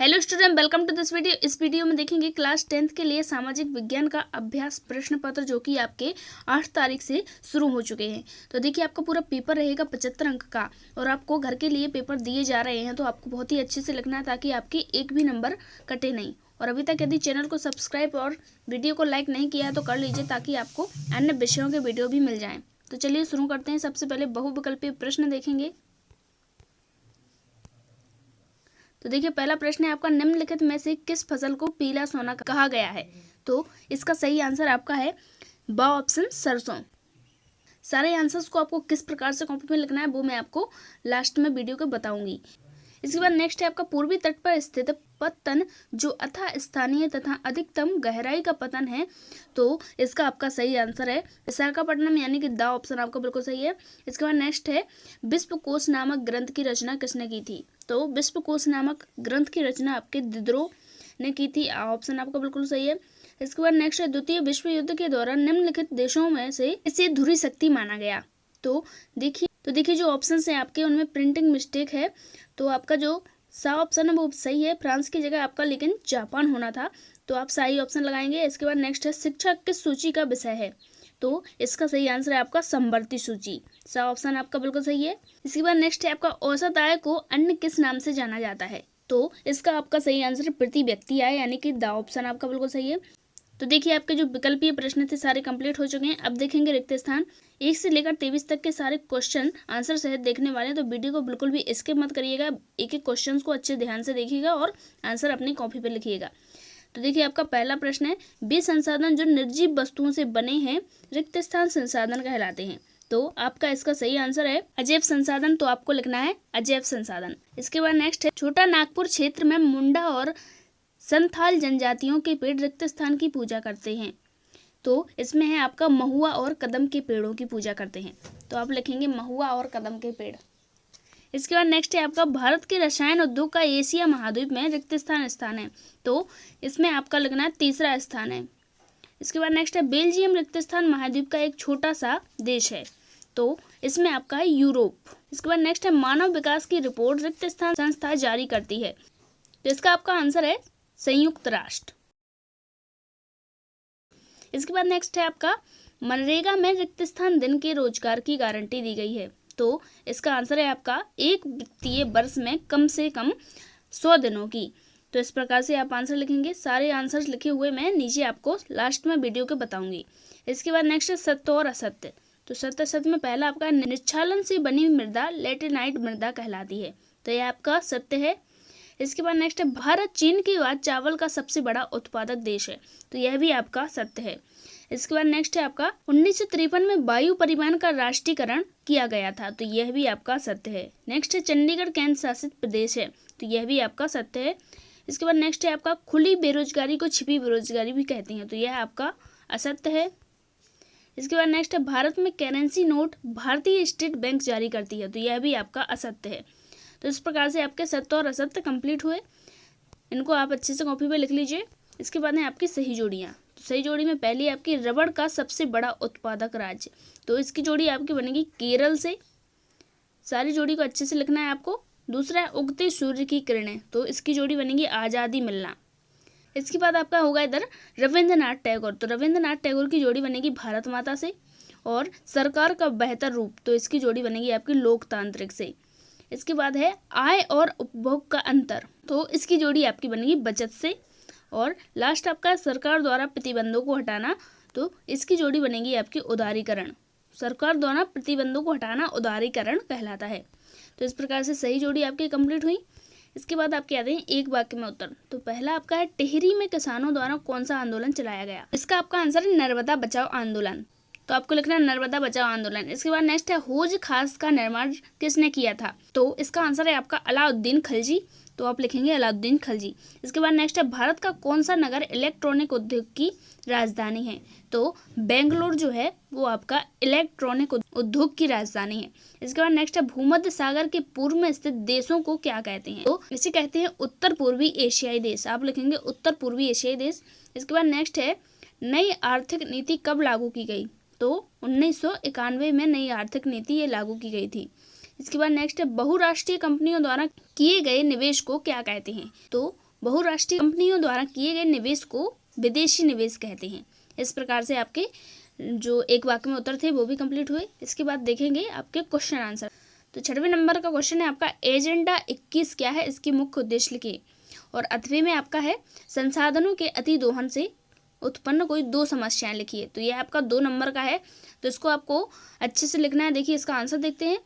Hello student, welcome to this video. इस video में देखेंगे क्लास 10th के लिए सामाजिक विज्ञान का अभ्यास प्रश्न पत्र जो कि आपके 8 तारीख से शुरू हो चुके हैं। तो देखिए आपका पूरा पेपर रहेगा 75 अंक का और आपको घर के लिए पेपर दिए जा रहे हैं, तो आपको बहुत ही अच्छे से लिखना है ताकि आपके एक भी नंबर कटे नहीं। और अभी तक यदि चैनल को सब्सक्राइब और वीडियो को लाइक नहीं किया है तो कर लीजिए ताकि आपको अन्य विषयों के वीडियो भी मिल जाएँ। तो चलिए शुरू करते हैं। सबसे पहले बहुविकल्पीय प्रश्न देखेंगे। तो देखिए पहला प्रश्न है आपका, निम्नलिखित में से किस फसल को पीला सोना कहा गया है? तो इसका सही आंसर आपका है ब ऑप्शन, सरसों। सारे आंसर्स को आपको किस प्रकार से कॉपी में लिखना है वो मैं आपको लास्ट में वीडियो को बताऊंगी। इसके बाद नेक्स्ट है आपका, पूर्वी तट पर स्थित पत्तन जो अथा स्थानीय तथा अधिकतम गहराई का पतन है। तो इसका आपका सही आंसर है विशाखापट्टनम, यानी कि द ऑप्शन आपका बिल्कुल सही है। इसके बाद नेक्स्ट है, विश्वकोश नामक ग्रंथ की रचना किसने की थी? तो विश्वकोश नामक ग्रंथ की रचना आपके दिद्रो ने की थी, ऑप्शन आपका बिल्कुल सही है। इसके बाद नेक्स्ट है, द्वितीय विश्व युद्ध के दौरान निम्नलिखित देशों में से इसे धुरी शक्ति माना गया। तो देखिए जो ऑप्शन है आपके उनमें प्रिंटिंग मिस्टेक है। तो आपका जो सा ऑप्शन है वो सही है, फ्रांस की जगह आपका लेकिन जापान होना था, तो आप सही ऑप्शन लगाएंगे। इसके बाद नेक्स्ट है, शिक्षा किस सूची का विषय है? तो इसका सही आंसर है आपका समवर्ती सूची, सा ऑप्शन आपका बिल्कुल सही है। इसके बाद नेक्स्ट है आपका, औसत आय को अन्य किस नाम से जाना जाता है? तो इसका आपका सही आंसर प्रति व्यक्ति आय, यानी कि द ऑप्शन आपका बिल्कुल सही है। तो देखिए आपके जो विकल्पीय प्रश्न थे सारे कंप्लीट हो चुके हैं। अब देखेंगे रिक्त स्थान। 1 से लेकर 23 तक के सारे क्वेश्चन आंसर सहित देखने वाले हैं, तो वीडियो को बिल्कुल भी स्किप मत करिएगा। एक एक क्वेश्चन को अच्छे ध्यान से देखिएगा और आंसर अपनी कॉपी पर लिखिएगा। तो देखिए आपका पहला प्रश्न है, वे संसाधन जो निर्जीव वस्तुओं से बने हैं रिक्त स्थान संसाधन कहलाते हैं। तो आपका इसका सही आंसर है अजैव संसाधन, तो आपको लिखना है अजैव संसाधन। इसके बाद नेक्स्ट है, छोटा नागपुर क्षेत्र में मुंडा और संथाल जनजातियों के पेड़ रिक्त स्थान की पूजा करते हैं। तो इसमें है आपका महुआ और कदम के पेड़ों की पूजा करते हैं, तो आप लिखेंगे महुआ और कदम के पेड़। इसके बाद नेक्स्ट है आपका, भारत के रसायन उद्योग का एशिया महाद्वीप में रिक्त स्थान है। तो इसमें आपका लिखना है तीसरा स्थान है। इसके बाद नेक्स्ट है, बेल्जियम रिक्त स्थान महाद्वीप का एक छोटा सा देश है। तो इसमें आपका है यूरोप। इसके बाद नेक्स्ट है, मानव विकास की रिपोर्ट रिक्त स्थान संस्था जारी करती है। तो इसका आपका आंसर है संयुक्त राष्ट्र। इसके बाद नेक्स्ट है आपका, मनरेगा में रिक्त स्थान दिन के रोजगार की गारंटी दी गई है। तो इसका आंसर है आपका एक वित्तीय वर्ष में कम से कम 100 दिनों की। तो इस प्रकार से आप आंसर लिखेंगे। सारे आंसर्स लिखे हुए मैं नीचे आपको लास्ट में वीडियो के बताऊंगी। इसके बाद नेक्स्ट है, सत्य और असत्य। तो सत्य असत्य में पहला आपका, निश्चालन से बनी मृदा लेटेनाइट मृदा कहलाती है। तो यह आपका सत्य है। इसके बाद नेक्स्ट है, भारत चीन के बाद चावल का सबसे बड़ा उत्पादक देश है। तो यह भी आपका सत्य है। इसके बाद नेक्स्ट है आपका, 1953 में वायु परिवहन का राष्ट्रीयकरण किया गया था। तो यह भी आपका सत्य है। नेक्स्ट है, चंडीगढ़ केंद्र शासित प्रदेश है। तो यह भी आपका सत्य है। इसके बाद नेक्स्ट है आपका, खुली बेरोजगारी को छिपी बेरोजगारी भी कहते हैं। तो यह आपका असत्य है। इसके बाद नेक्स्ट है, भारत में करेंसी नोट भारतीय स्टेट बैंक जारी करती है। तो यह भी आपका असत्य है। तो इस प्रकार से आपके सत्य और असत्य कंप्लीट हुए। इनको आप अच्छे से कॉपी पे लिख लीजिए। इसके बाद है आपकी सही जोड़ियाँ। तो सही जोड़ी में पहली आपकी, रबड़ का सबसे बड़ा उत्पादक राज्य। तो इसकी जोड़ी आपकी बनेगी केरल से। सारी जोड़ी को अच्छे से लिखना है आपको। दूसरा है, उगते सूर्य की किरणें। तो इसकी जोड़ी बनेगी आज़ादी मिलना। इसके बाद आपका होगा इधर रविंद्रनाथ टैगोर। तो रविंद्रनाथ टैगोर की जोड़ी बनेगी भारत माता से। और सरकार का बेहतर रूप, तो इसकी जोड़ी बनेगी आपकी लोकतांत्रिक से। इसके बाद है, आय और उपभोग का अंतर। तो इसकी जोड़ी आपकी बनेगी बचत से। और लास्ट आपका, सरकार द्वारा प्रतिबंधों को हटाना। तो इसकी जोड़ी बनेगी आपकी उदारीकरण। सरकार द्वारा प्रतिबंधों को हटाना उदारीकरण कहलाता है। तो इस प्रकार से सही जोड़ी आपकी कंप्लीट हुई। इसके बाद आपके आते हैं एक वाक्य में उत्तर। तो पहला आपका है, टिहरी में किसानों द्वारा कौन सा आंदोलन चलाया गया? इसका आपका आंसर है नर्मदा बचाओ आंदोलन। तो आपको लिखना है नर्मदा बचाओ आंदोलन। इसके बाद नेक्स्ट है, हौज खास का निर्माण किसने किया था? तो इसका आंसर है आपका अलाउद्दीन खिलजी। तो आप लिखेंगे अलाउद्दीन खिलजी। इसके बाद नेक्स्ट है, भारत का कौन सा नगर इलेक्ट्रॉनिक उद्योग की राजधानी है? तो बेंगलोर जो है वो आपका इलेक्ट्रॉनिक उद्योग की राजधानी है। इसके बाद नेक्स्ट है, भूमध्य सागर के पूर्व में स्थित देशों को क्या कहते हैं? तो इसे कहते हैं उत्तर पूर्वी एशियाई देश। आप लिखेंगे उत्तर पूर्वी एशियाई देश। इसके बाद नेक्स्ट है, नई आर्थिक नीति कब लागू की गई? तो 1991 में नई आर्थिक नीति ये लागू की गई थी। इसके बाद नेक्स्ट है, बहुराष्ट्रीय कंपनियों द्वारा किए गए निवेश को क्या कहते हैं? तो बहुराष्ट्रीय कंपनियों द्वारा किए गए निवेश को विदेशी निवेश कहते हैं। इस प्रकार से आपके जो एक वाक्य में उत्तर थे वो भी कंप्लीट हुए। इसके बाद देखेंगे आपके क्वेश्चन आंसर। तो 6वें नंबर का क्वेश्चन है आपका एजेंडा 21 क्या है, इसकी मुख्य उद्देश्य लिखिए। और 8वें में आपका है संसाधनों के अति दोहन से उत्पन्न कोई 2 समस्याएं लिखिए। तो ये आपका 2 नंबर का है, तो इसको आपको अच्छे से लिखना है। देखिए इसका आंसर देखते हैं।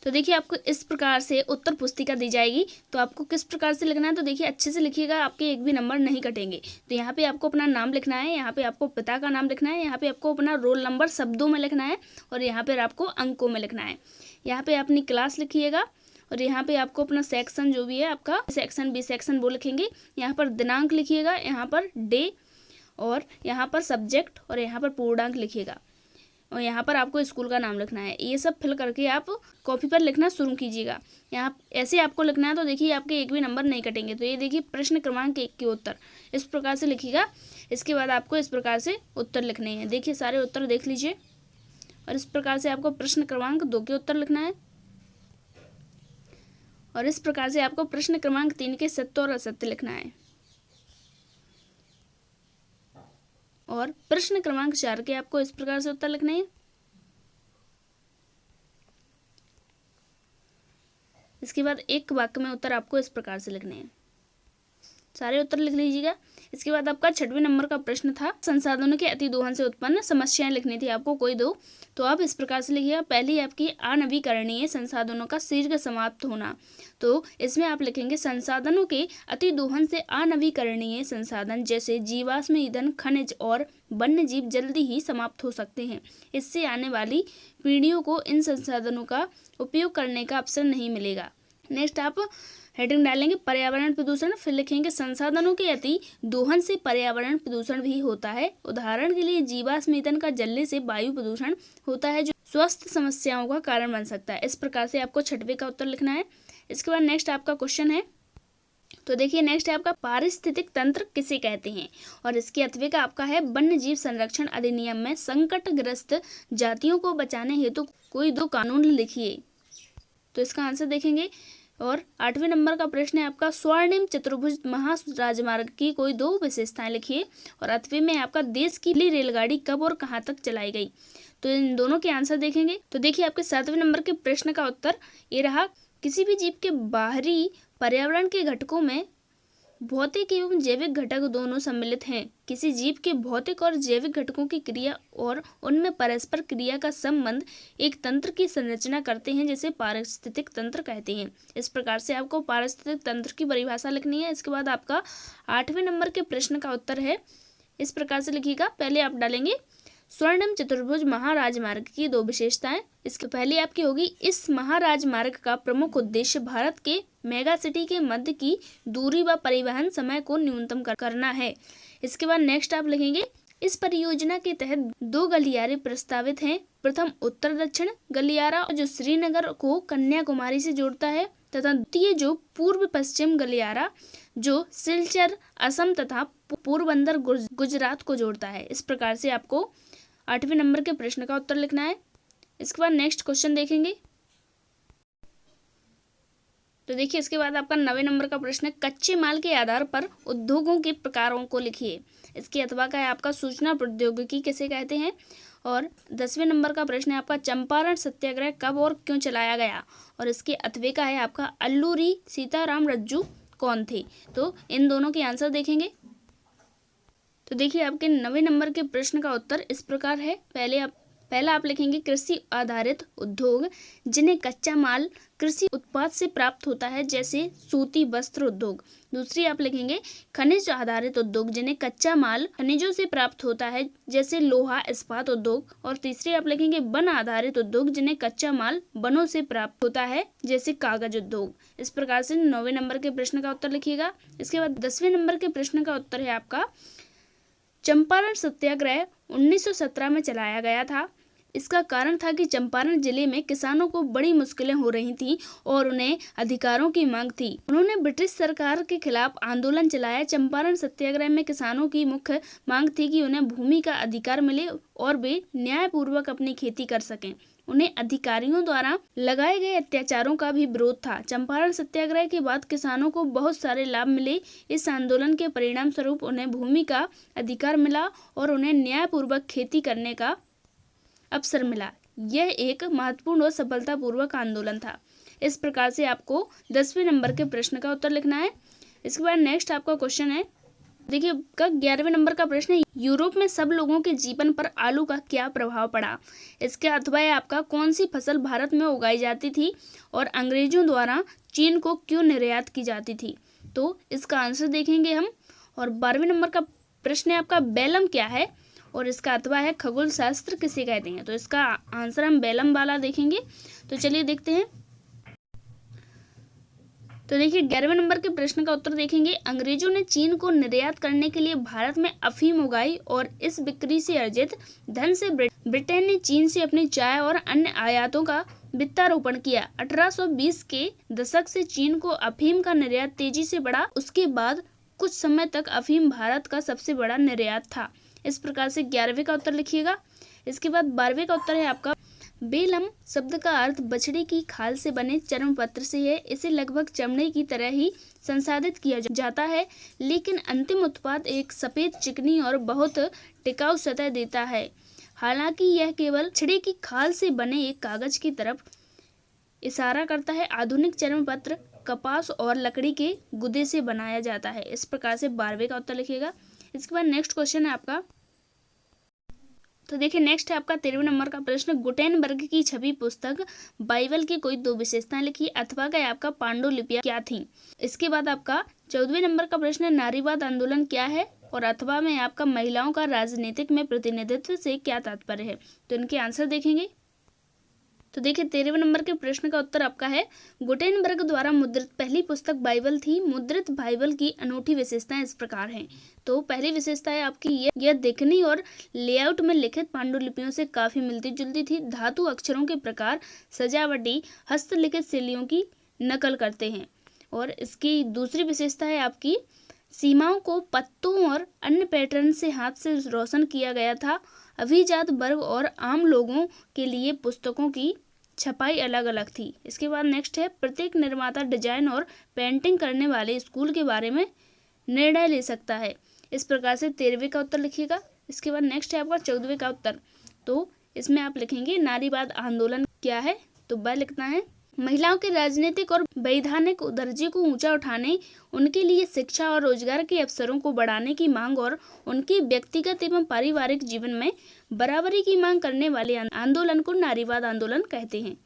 तो देखिए आपको इस प्रकार से उत्तर पुस्तिका दी जाएगी, तो आपको किस प्रकार से लिखना है, तो देखिए अच्छे से लिखिएगा, आपके एक भी नंबर नहीं कटेंगे। तो यहाँ पे आपको अपना नाम लिखना है, यहाँ पे आपको पिता का नाम लिखना है, यहाँ पे आपको अपना रोल नंबर शब्दों में लिखना है और यहाँ पे आपको अंकों में लिखना है। यहाँ पे अपनी क्लास लिखिएगा और यहाँ पे आपको अपना सेक्शन जो भी है आपका सेक्शन बी सेक्शन वो लिखेंगे। यहाँ पर दिनांक लिखिएगा, यहाँ पर डे और यहाँ पर सब्जेक्ट और यहाँ पर पूर्णांक लिखिएगा और यहाँ पर आपको स्कूल का नाम लिखना है। ये सब फिल करके आप कॉपी पर लिखना शुरू कीजिएगा। यहाँ ऐसे आपको लिखना है, तो देखिए आपके एक भी नंबर नहीं कटेंगे। तो ये देखिए प्रश्न क्रमांक 1 के उत्तर इस प्रकार से लिखिएगा। इसके बाद आपको इस प्रकार से उत्तर लिखने हैं। देखिए सारे उत्तर देख लीजिए और इस प्रकार से आपको प्रश्न क्रमांक 2 के उत्तर लिखना है और इस प्रकार से आपको प्रश्न क्रमांक 3 के सत्य और असत्य लिखना है और प्रश्न क्रमांक 4 के आपको इस प्रकार से उत्तर लिखने हैं। इसके बाद एक वाक्य में उत्तर आपको इस प्रकार से लिखने हैं। सारे उत्तर लिख लीजिएगा। इसके बाद आपका 6वें नंबर का प्रश्न था संसाधनों के अति दोहन से उत्पन्न समस्याएं लिखनी थी आपको कोई 2। तो आप इस प्रकार से लिखिएगा। पहली आपकी अनवीकरणीय संसाधनों का शीघ्र समाप्त होना। तो इसमें आप लिखेंगे संसाधनों के अति दोहन से अनवीकरणीय संसाधन जैसे जीवाश्म ईंधन, खनिज और वन्य जीव जल्दी ही समाप्त हो सकते हैं। इससे आने वाली पीढ़ियों को इन संसाधनों का उपयोग करने का अवसर नहीं मिलेगा। नेक्स्ट आप हेडिंग डालेंगे पर्यावरण प्रदूषण, फिर लिखेंगे संसाधनों के अति दोहन से पर्यावरण प्रदूषण भी होता है। उदाहरण के लिए जीवाश्म ईंधन का जलने से वायु प्रदूषण होता है जो स्वास्थ्य समस्याओं का कारण बन सकता है। इस प्रकार से आपको 6वें का उत्तर लिखना है। इसके बाद नेक्स्ट आपका क्वेश्चन है, तो देखिए नेक्स्ट है आपका पारिस्थितिक तंत्र किसे कहते हैं और इसके 8वें का आपका है वन्य जीव संरक्षण अधिनियम में संकटग्रस्त जातियों को बचाने हेतु कोई 2 कानून लिखिए। तो इसका आंसर देखेंगे। और 8वें नंबर का प्रश्न है आपका स्वर्णिम चतुर्भुज महाराजमार्ग की कोई 2 विशेषताएं लिखिए। और 8वें में आपका देश की पहली रेलगाड़ी कब और कहां तक चलाई गई। तो इन दोनों के आंसर देखेंगे। तो देखिए आपके 7वें नंबर के प्रश्न का उत्तर ये रहा। किसी भी जीव के बाहरी पर्यावरण के घटकों में भौतिक एवं जैविक घटक दोनों सम्मिलित हैं। किसी जीव के भौतिक और जैविक घटकों की क्रिया और उनमें परस्पर क्रिया का संबंध एक तंत्र की संरचना करते हैं जिसे पारिस्थितिक तंत्र कहते हैं। इस प्रकार से आपको पारिस्थितिक तंत्र की परिभाषा लिखनी है। इसके बाद आपका 8वें नंबर के प्रश्न का उत्तर है, इस प्रकार से लिखिएगा। पहले आप डालेंगे स्वर्णिम चतुर्भुज महाराजमार्ग की 2 विशेषताएं। इसके पहले आपकी होगी इस महाराजमार्ग का प्रमुख उद्देश्य भारत के मेगा सिटी के मध्य की दूरी व परिवहन समय को न्यूनतम करना है। इसके बाद नेक्स्ट आप लिखेंगे इस परियोजना के तहत 2 गलियारे प्रस्तावित हैं। प्रथम उत्तर दक्षिण गलियारा जो श्रीनगर को कन्याकुमारी से जोड़ता है तथा द्वितीय जो पूर्व पश्चिम गलियारा जो सिलचर असम तथा पोरबंदर गुजरात को जोड़ता है। इस प्रकार से आपको 8वें नंबर के प्रश्न का उत्तर लिखना है। इसके बाद नेक्स्ट क्वेश्चन देखेंगे। तो देखिए इसके बाद आपका 9वें नंबर का प्रश्न है कच्चे माल के आधार पर उद्योगों के प्रकारों को लिखिए। इसके अथवा का है आपका सूचना प्रौद्योगिकी किसे कहते हैं। और 10वें नंबर का प्रश्न है आपका चंपारण सत्याग्रह कब और क्यों चलाया गया। और इसके अथवे का है आपका अल्लूरी सीताराम रज्जू कौन थे। तो इन दोनों के आंसर देखेंगे। तो देखिए आपके 9वें नंबर के प्रश्न का उत्तर इस प्रकार है। पहला आप लिखेंगे कृषि आधारित उद्योग जिन्हें कच्चा माल कृषि उत्पाद से प्राप्त होता है जैसे सूती वस्त्र उद्योग। दूसरी आप लिखेंगे खनिज आधारित उद्योग जिन्हें कच्चा माल खनिजों से प्राप्त होता है जैसे लोहा इस्पात उद्योग। और तीसरी आप लिखेंगे वन आधारित उद्योग जिन्हें कच्चा माल वनों से प्राप्त होता है जैसे कागज उद्योग। इस प्रकार से 9वें नंबर के प्रश्न का उत्तर लिखिएगा। इसके बाद 10वें नंबर के प्रश्न का उत्तर है आपका चंपारण सत्याग्रह 1917 में चलाया गया था। इसका कारण था कि चंपारण जिले में किसानों को बड़ी मुश्किलें हो रही थीं और उन्हें अधिकारों की मांग थी। उन्होंने ब्रिटिश सरकार के खिलाफ आंदोलन चलाया। चंपारण सत्याग्रह में किसानों की मुख्य मांग थी कि उन्हें भूमि का अधिकार मिले और वे न्यायपूर्वक अपनी खेती कर सकें। उन्हें अधिकारियों द्वारा लगाए गए अत्याचारों का भी विरोध था। चंपारण सत्याग्रह के बाद किसानों को बहुत सारे लाभ मिले। इस आंदोलन के परिणाम स्वरूप उन्हें भूमि का अधिकार मिला और उन्हें न्यायपूर्वक खेती करने का अवसर मिला। यह एक महत्वपूर्ण और सफलतापूर्वक आंदोलन था। इस प्रकार से आपको 10वें नंबर के प्रश्न का उत्तर लिखना है। इसके बाद नेक्स्ट आपका क्वेश्चन है, देखिए 11वें नंबर का प्रश्न है, यूरोप में सब लोगों के जीवन पर आलू का क्या प्रभाव पड़ा। इसके अथवा है आपका कौन सी फसल भारत में उगाई जाती थी और अंग्रेजों द्वारा चीन को क्यों निर्यात की जाती थी। तो इसका आंसर देखेंगे हम। और 12वें नंबर का प्रश्न है आपका बेलम क्या है और इसका अथवा है खगोल शास्त्र किसे कहते हैं। तो इसका आंसर हम बेलम वाला देखेंगे। तो चलिए देखते हैं। तो देखिए 11वें नंबर के प्रश्न का उत्तर देखेंगे, अंग्रेजों ने चीन को निर्यात करने के लिए भारत में अफीम उगाई और इस बिक्री से अर्जित धन से ब्रिटेन ने चीन से अपनी चाय और अन्य आयातों का वित्तारोपण किया। 1820 के दशक से चीन को अफीम का निर्यात तेजी से बढ़ा। उसके बाद कुछ समय तक अफीम भारत का सबसे बड़ा निर्यात था। इस प्रकार से 11वें का उत्तर लिखिएगा। इसके बाद 12वें का उत्तर है आपका बेलम शब्द का अर्थ बछड़े की खाल से बने चर्म पत्र से है। इसे लगभग चमड़े की तरह ही संसाधित किया जाता है, लेकिन अंतिम उत्पाद एक सफेद चिकनी और बहुत टिकाऊ सतह देता है। हालांकि यह केवल बछड़े की खाल से बने एक कागज की तरफ इशारा करता है। आधुनिक चर्म पत्र कपास और लकड़ी के गुदे से बनाया जाता है। इस प्रकार से 12वें का उत्तर लिखिएगा। इसके बाद नेक्स्ट क्वेश्चन है आपका, तो देखिए नेक्स्ट है आपका 13वें नंबर का प्रश्न, गुटेनबर्ग की छपी पुस्तक बाइबल की कोई दो विशेषताएं लिखिए। अथवा का आपका पांडुलिपियां क्या थीं। इसके बाद आपका 14वें नंबर का प्रश्न है, नारीवाद आंदोलन क्या है और अथवा में आपका महिलाओं का राजनीतिक में प्रतिनिधित्व से क्या तात्पर्य है। तो इनके आंसर देखेंगे। तो देखिए 13वें नंबर के प्रश्न का उत्तर आपका है, गुटेनबर्ग द्वारा मुद्रित पहली पुस्तक बाइबल थी। मुद्रित बाइबल की अनूठी विशेषताएं इस प्रकार हैं। तो पहली विशेषता है आपकी यह दिखनी और लेआउट में लिखित पांडुलिपियों से काफी मिलती जुलती थी। धातु अक्षरों के प्रकार सजावटी हस्तलिखित शैलियों की नकल करते हैं। और इसकी दूसरी विशेषता है आपकी सीमाओं को पत्तों और अन्य पैटर्न से हाथ से रोशन किया गया था। अभिजात वर्ग और आम लोगों के लिए पुस्तकों की छपाई अलग अलग थी। इसके बाद नेक्स्ट है, प्रत्येक निर्माता डिजाइन और पेंटिंग करने वाले स्कूल के बारे में निर्णय ले सकता है। इस प्रकार से 13वें का उत्तर लिखिएगा। इसके बाद नेक्स्ट है आपका 14वें का उत्तर। तो इसमें आप लिखेंगे नारीवाद आंदोलन क्या है। तो वह लिखना है, महिलाओं के राजनीतिक और वैधानिक दर्जे को ऊंचा उठाने, उनके लिए शिक्षा और रोजगार के अवसरों को बढ़ाने की मांग और उनके व्यक्तिगत एवं पारिवारिक जीवन में बराबरी की मांग करने वाले आंदोलन को नारीवाद आंदोलन कहते हैं।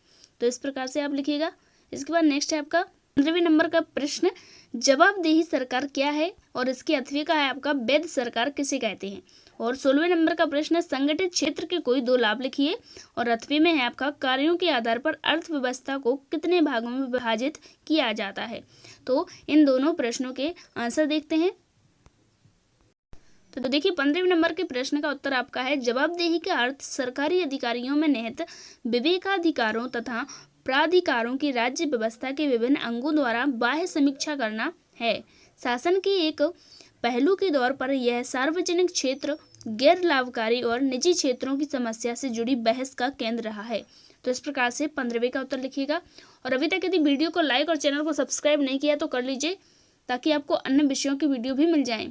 तो इस प्रकार से आप लिखिएगा। इसके बाद नेक्स्ट है आपका 15वें नंबर का प्रश्न, जवाबदेही सरकार क्या है और इसके अथवे का है आपका वैध सरकार किसे कहते हैं। और 16वें नंबर का प्रश्न है, संगठित क्षेत्र के कोई दो लाभ लिखिए और अथवे में है आपका कार्यों के आधार पर अर्थव्यवस्था को कितने भागों में विभाजित किया जाता है। तो इन दोनों प्रश्नों के आंसर देखते हैं। तो देखिए 15वें नंबर के प्रश्न का उत्तर आपका है, जवाबदेही का अर्थ सरकारी अधिकारियों में निहित विवेकाधिकारों तथा प्राधिकारों की राज्य व्यवस्था के विभिन्न अंगों द्वारा बाह्य समीक्षा करना है। शासन के एक पहलू के तौर पर यह सार्वजनिक क्षेत्र, गैर लाभकारी और निजी क्षेत्रों की समस्या से जुड़ी बहस का केंद्र रहा है। तो इस प्रकार से 15वें का उत्तर लिखिएगा। और अभी तक यदि वीडियो को लाइक और चैनल को सब्सक्राइब नहीं किया तो कर लीजिए, ताकि आपको अन्य विषयों की वीडियो भी मिल जाए।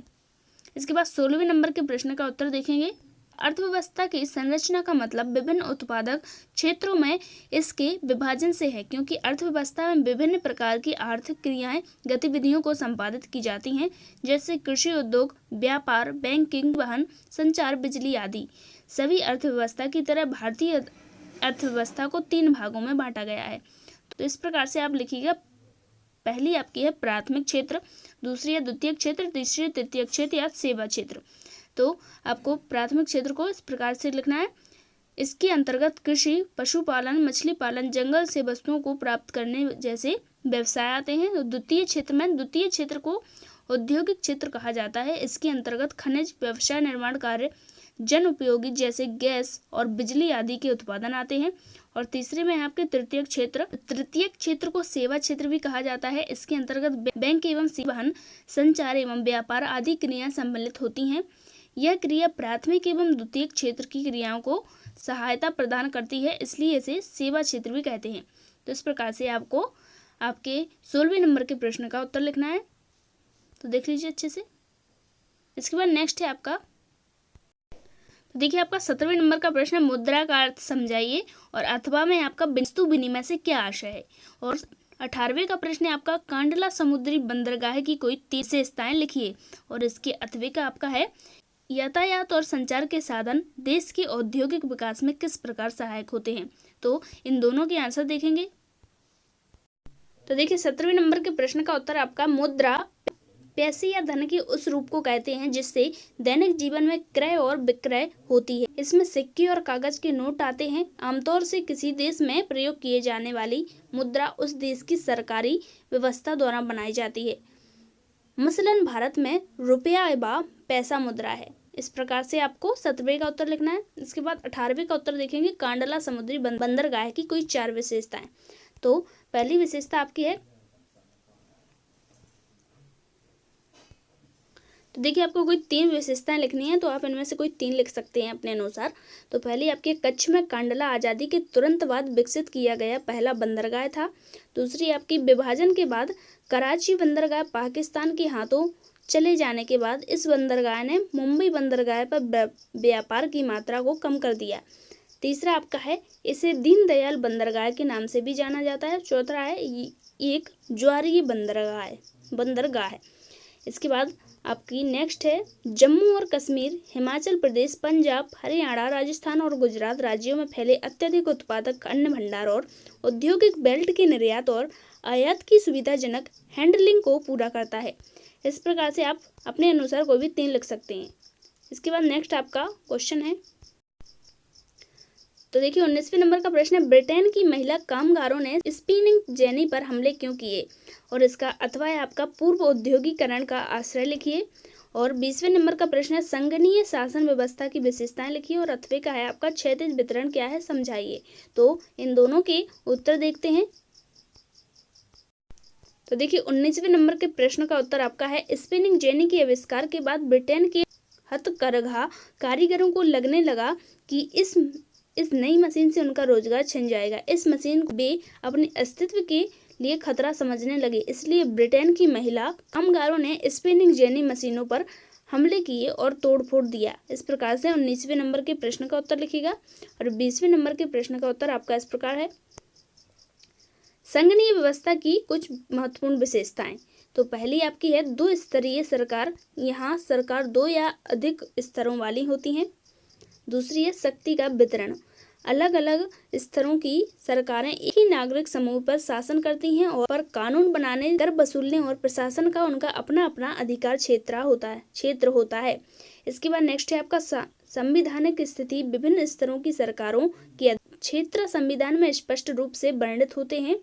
इसके बाद 16वें नंबर के प्रश्न का उत्तर देखेंगे, अर्थव्यवस्था की संरचना का मतलब विभिन्न उत्पादक क्षेत्रों में इसके विभाजन से है, क्योंकि अर्थव्यवस्था में विभिन्न प्रकार की आर्थिक क्रियाएं गतिविधियों को संपादित की जाती हैं, जैसे कृषि उद्योग, व्यापार, बैंकिंग, वाहन, संचार, बिजली आदि। सभी अर्थव्यवस्था की तरह भारतीय अर्थव्यवस्था को 3 भागों में बांटा गया है। तो इस प्रकार से आप लिखिएगा, पहली आपकी है प्राथमिक क्षेत्र, दूसरी है द्वितीयक क्षेत्र, तीसरी है तृतीयक क्षेत्र या सेवा क्षेत्र। तो आपको प्राथमिक क्षेत्र को इस प्रकार से लिखना है, इसके अंतर्गत कृषि, पशुपालन, मछली पालन, जंगल से वस्तुओं को प्राप्त करने जैसे व्यवसाय आते हैं। तो द्वितीय क्षेत्र को औद्योगिक क्षेत्र कहा जाता है। इसके अंतर्गत खनिज, व्यवसाय, निर्माण कार्य, जन उपयोगी जैसे गैस और बिजली आदि के उत्पादन आते हैं। और तीसरे में है आपके तृतीयक क्षेत्र को सेवा क्षेत्र भी कहा जाता है। इसके अंतर्गत बैंक एवं वाहन, संचार एवं व्यापार आदि क्रियाएं सम्मिलित होती हैं। यह क्रिया प्राथमिक एवं द्वितीयक क्षेत्र की क्रियाओं को सहायता प्रदान करती है, इसलिए इसे सेवा क्षेत्र भी कहते हैं। तो इस प्रकार से आपको आपके 16वें नंबर के प्रश्न का उत्तर लिखना है, तो देख लीजिए अच्छे से। इसके बाद नेक्स्ट है आपका, तो देखिए आपका 17वें नंबर का प्रश्न है, मुद्रा का अर्थ समझाइए और अथवा में आपका वस्तु विनिमय से क्या आशय है। और 18वें का प्रश्न है आपका, कांडला समुद्री बंदरगाह की कोई 3 विशेषताएं लिखिए। और इसके 8वें का आपका है, यातायात और संचार के साधन देश के औद्योगिक विकास में किस प्रकार सहायक होते हैं। तो इन दोनों के आंसर देखेंगे। तो देखिए 17वें नंबर के प्रश्न का उत्तर आपका, मुद्रा पैसे या धन के उस रूप को कहते हैं जिससे दैनिक जीवन में क्रय और विक्रय होती है। इसमें सिक्के और कागज के नोट आते हैं। आमतौर से किसी देश में प्रयोग किए जाने वाली मुद्रा उस देश की सरकारी व्यवस्था द्वारा बनाई जाती है। मसलन भारत में रुपया व पैसा मुद्रा है। इस प्रकार से आपको 17वें का उत्तर लिखना है। इसके बाद 18वें का उत्तर देखेंगे, कांडला समुद्री बंदरगाह की कोई 4 विशेषताएं। तो पहली विशेषता आपकी है, तो देखिए आपको कोई 3 विशेषताएं लिखनी है, तो आप इनमें से कोई 3 लिख सकते हैं अपने अनुसार। तो पहली आपकी, कच्छ में कांडला आज़ादी के तुरंत बाद विकसित किया गया पहला बंदरगाह था। दूसरी आपकी, विभाजन के बाद कराची बंदरगाह पाकिस्तान के हाथों चले जाने के बाद इस बंदरगाह ने मुंबई बंदरगाह पर व्यापार की मात्रा को कम कर दिया। तीसरा आपका है, इसे दीनदयाल बंदरगाह के नाम से भी जाना जाता है। चौथा है, एक ज्वारीय बंदरगाह है। इसके बाद आपकी नेक्स्ट है, जम्मू और कश्मीर, हिमाचल प्रदेश, पंजाब, हरियाणा, राजस्थान और गुजरात राज्यों में फैले अत्यधिक उत्पादक अन्न भंडार और औद्योगिक बेल्ट के निर्यात और आयात की सुविधाजनक हैंडलिंग को पूरा करता है। इस प्रकार से आप अपने अनुसार कोई भी 3 लिख सकते हैं। इसके बाद नेक्स्ट आपका क्वेश्चन है, तो देखिए 19वें नंबर का प्रश्न है, ब्रिटेन की महिला कामगारों ने स्पिनिंग जेनी पर हमले क्यों किए। और इसका अथवा है आपका, पूर्व औद्योगिकरण का आश्रय लिखिए। और 20वें नंबर का प्रश्न है, संघीय शासन व्यवस्था की विशेषताएं लिखिए। और अथवे का है आपका, क्षैतिज वितरण क्या है समझाइए। तो इन दोनों के उत्तर देखते हैं। तो देखिए 19वें नंबर के प्रश्न का उत्तर आपका है, स्पिनिंग जेनी के आविष्कार के बाद ब्रिटेन के हथकरघा कारीगरों को लगने लगा कि इस नई मशीन से उनका रोजगार छिन जाएगा। इस मशीन को वे अपने अस्तित्व के लिए खतरा समझने लगे, इसलिए ब्रिटेन की महिला कामगारों ने स्पिनिंग जेनी मशीनों पर हमले किए और तोड़फोड़ दिया। इस प्रकार से 19वें नंबर के प्रश्न का उत्तर लिखिएगा। और 20वें नंबर के प्रश्न का उत्तर आपका इस प्रकार है, संघीय व्यवस्था की कुछ महत्वपूर्ण विशेषताएं। तो पहली आपकी है, 2 स्तरीय सरकार। यहाँ सरकार 2 या अधिक स्तरों वाली होती हैं। दूसरी है, शक्ति का वितरण। अलग अलग स्तरों की सरकारें एक ही नागरिक समूह पर शासन करती हैं और पर कानून बनाने, कर वसूलने और प्रशासन का उनका अपना अपना अधिकार क्षेत्र होता है। इसके बाद नेक्स्ट है आपका, संवैधानिक स्थिति। विभिन्न स्तरों की सरकारों के क्षेत्र संविधान में स्पष्ट रूप से वर्णित होते हैं,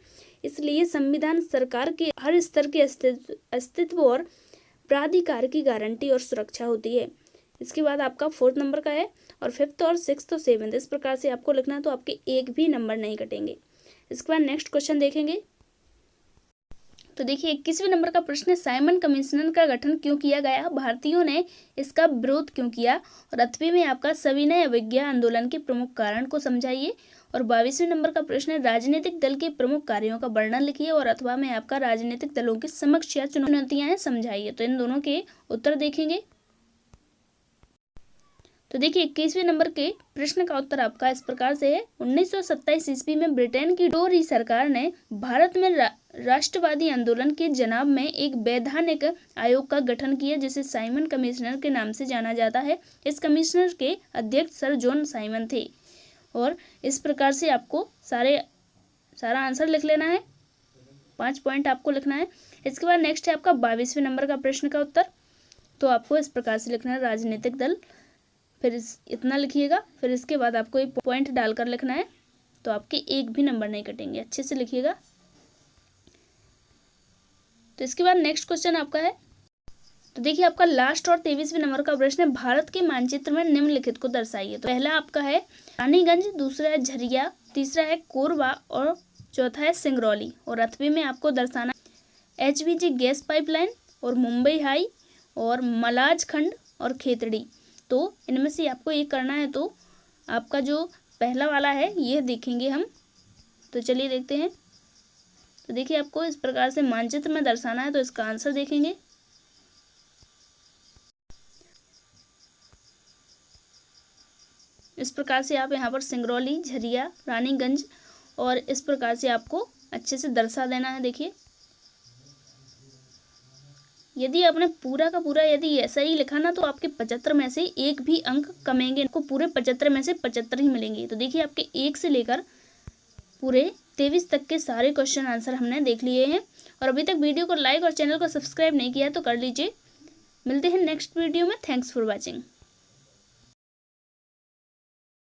इसलिए संविधान सरकार के हर स्तर के अस्तित्व और प्राधिकार की गारंटी और सुरक्षा होती है। इसके बाद आपका 4th नंबर का है, और 5th और 6th और 7th इस प्रकार से आपको लिखना है, तो आपके एक भी नंबर नहीं कटेंगे। इसके बाद नेक्स्ट क्वेश्चन देखेंगे। तो देखिए 21वें नंबर का प्रश्न है, साइमन कमीशन का गठन क्यों किया गया, भारतीयों ने इसका विरोध क्यों किया। और 8वें में आपका, सविनय अवज्ञा आंदोलन के प्रमुख कारण को समझाइए। और 22वें नंबर का प्रश्न है, राजनीतिक दल के प्रमुख कार्यों का वर्णन लिखिए। और अथवा में आपका, राजनीतिक दलों के समक्ष क्या चुनौतियां हैं समझाइए। तो इन दोनों के उत्तर देखेंगे। तो देखिए 21वें नंबर के प्रश्न का उत्तर आपका इस प्रकार से है, 1927 ईस्वी में ब्रिटेन की टोरी सरकार ने भारत में राष्ट्रवादी आंदोलन के जवाब में एक वैधानिक आयोग का गठन किया, जिसे साइमन कमीशन के नाम से जाना जाता है। इस कमीशन के अध्यक्ष सर जॉन साइमन थे। और इस प्रकार से आपको सारा आंसर लिख लेना है, 5 पॉइंट आपको लिखना है। इसके बाद नेक्स्ट है आपका 22वें नंबर का प्रश्न का उत्तर। तो आपको इस प्रकार से लिखना है, राजनीतिक दल, फिर इतना लिखिएगा, फिर इसके बाद आपको एक पॉइंट डालकर लिखना है, तो आपके एक भी नंबर नहीं कटेंगे। अच्छे से लिखिएगा। तो इसके बाद नेक्स्ट क्वेश्चन आपका है, तो देखिए आपका लास्ट और 23वें नंबर का प्रश्न है, भारत के मानचित्र में निम्नलिखित को दर्शाइए। तो पहला आपका है रानीगंज, दूसरा है झरिया, तीसरा है कोरबा और चौथा है सिंगरौली। और 8वें में आपको दर्शाना HPG गैस पाइपलाइन और मुंबई हाई और मलाज खंड और खेतड़ी। तो इनमें से आपको ये करना है, तो आपका जो पहला वाला है ये देखेंगे हम। तो चलिए देखते हैं। तो देखिए आपको इस प्रकार से मानचित्र में दर्शाना है, तो इसका आंसर देखेंगे। इस प्रकार से आप यहाँ पर सिंगरौली, झरिया, रानीगंज और इस प्रकार से आपको अच्छे से दर्शा देना है। देखिए यदि आपने पूरा का पूरा यदि ऐसा ही लिखा ना, तो आपके 75 में से एक भी अंक कमेंगे, आपको पूरे 75 में से 75 ही मिलेंगे। तो देखिए आपके 1 से लेकर पूरे 23 तक के सारे क्वेश्चन आंसर हमने देख लिए हैं। और अभी तक वीडियो को लाइक और चैनल को सब्सक्राइब नहीं किया है तो कर लीजिए। मिलते हैं नेक्स्ट वीडियो में। Thanks for watching.